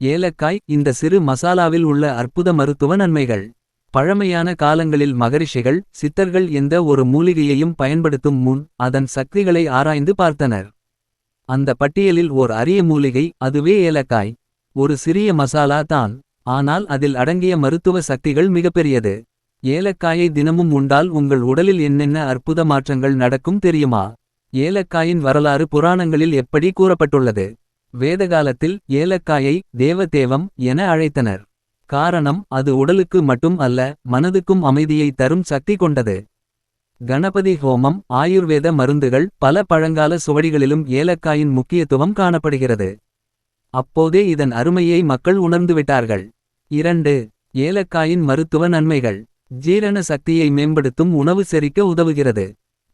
ஏலக்காய் இந்த சிறு மசாலாவில் உள்ள அற்புத மருத்துவ நன்மைகள். பழமையான காலங்களில் மகரிஷிகள் சித்தர்கள் எந்த ஒரு மூலிகையையும் பயன்படுத்தும் முன் அதன் சக்திகளை ஆராய்ந்து பார்த்தனர். அந்த பட்டியலில் ஓர் அரிய மூலிகை, அதுவே ஏலக்காய். ஒரு சிறிய மசாலா தான், ஆனால் அதில் அடங்கிய மருத்துவ சக்திகள் மிகப்பெரியது. ஏலக்காயை தினமும் உண்டால் உங்கள் உடலில் என்னென்ன அற்புத மாற்றங்கள் நடக்கும் தெரியுமா? ஏலக்காயின் வரலாறு புராணங்களில் எப்படி கூறப்பட்டுள்ளது? வேதகாலத்தில் ஏலக்காயை தேவதேவம் என அழைத்தனர். காரணம், அது உடலுக்கு மட்டும் அல்ல, மனதுக்கும் அமைதியை தரும் சக்தி கொண்டது. கணபதி ஹோமம், ஆயுர்வேத மருந்துகள், பல பழங்கால சுவடிகளிலும் ஏலக்காயின் முக்கியத்துவம் காணப்படுகிறது. அப்போதே இதன் அருமையை மக்கள் உணர்ந்துவிட்டார்கள். 2. ஏலக்காயின் மருத்துவ நன்மைகள். ஜீரண சக்தியை மேம்படுத்தும் உணவு செரிக்க உதவுகிறது.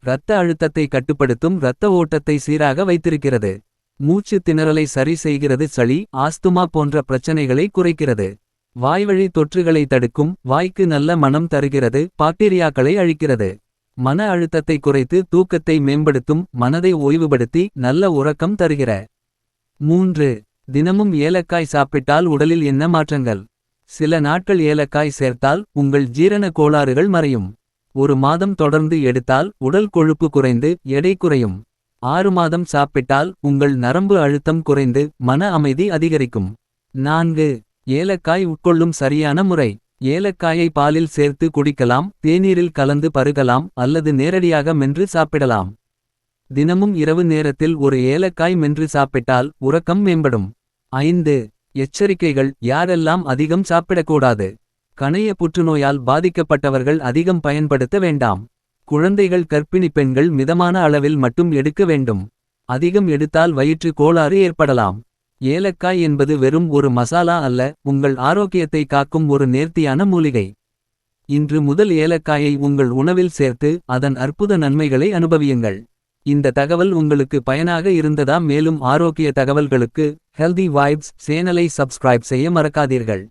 இரத்த அழுத்தத்தை கட்டுப்படுத்தும் இரத்த ஓட்டத்தை சீராக வைத்திருக்கிறது. மூச்சு திணறலை சரி செய்கிறது. சளி, ஆஸ்துமா போன்ற பிரச்சனைகளை குறைக்கிறது. வாய்வழி தொற்றுகளை தடுக்கும். வாய்க்கு நல்ல மனம் தருகிறது. பாக்டீரியாக்களை அழிக்கிறது. மன அழுத்தத்தை குறைத்து தூக்கத்தை மேம்படுத்தும். மனதை ஓய்வுபடுத்தி நல்ல உறக்கம் தருகிற. 3. தினமும் ஏலக்காய் சாப்பிட்டால் உடலில் என்ன மாற்றங்கள்? சில நாட்கள் ஏலக்காய் சேர்த்தால் உங்கள் ஜீரண கோளாறுகள் மறையும். 1 மாதம் தொடர்ந்து எடுத்தால் உடல் கொழுப்பு குறைந்து எடை குறையும். 6 மாதம் சாப்பிட்டால் உங்கள் நரம்பு அழுத்தம் குறைந்து மன அமைதி அதிகரிக்கும். 4. ஏலக்காய் உட்கொள்ளும் சரியான முறை. ஏலக்காயை பாலில் சேர்த்து குடிக்கலாம், தேநீரில் கலந்து பருகலாம், அல்லது நேரடியாக மென்று சாப்பிடலாம். தினமும் இரவு நேரத்தில் ஒரு ஏலக்காய் மென்று சாப்பிட்டால் உறக்கம் மேம்படும். 5. எச்சரிக்கைகள். யாரெல்லாம் அதிகம் சாப்பிடக்கூடாது? கணைய புற்றுநோயால் பாதிக்கப்பட்டவர்கள் அதிகம் பயன்படுத்த வேண்டாம். குழந்தைகள், கர்ப்பிணி பெண்கள் மிதமான அளவில் மட்டும் எடுக்க வேண்டும். அதிகம் எடுத்தால் வயிற்று கோளாறு ஏற்படலாம். ஏலக்காய் என்பது வெறும் ஒரு மசாலா அல்ல, உங்கள் ஆரோக்கியத்தை காக்கும் ஒரு நேர்த்தியான மூலிகை. இன்று முதல் ஏலக்காயை உங்கள் உணவில் சேர்த்து அதன் அற்புத நன்மைகளை அனுபவியுங்கள். இந்த தகவல் உங்களுக்கு பயனாக இருந்ததா? மேலும் ஆரோக்கிய தகவல்களுக்கு ஹெல்தி வைப்ஸ் சேனலை சப்ஸ்கிரைப் செய்ய மறக்காதீர்கள்.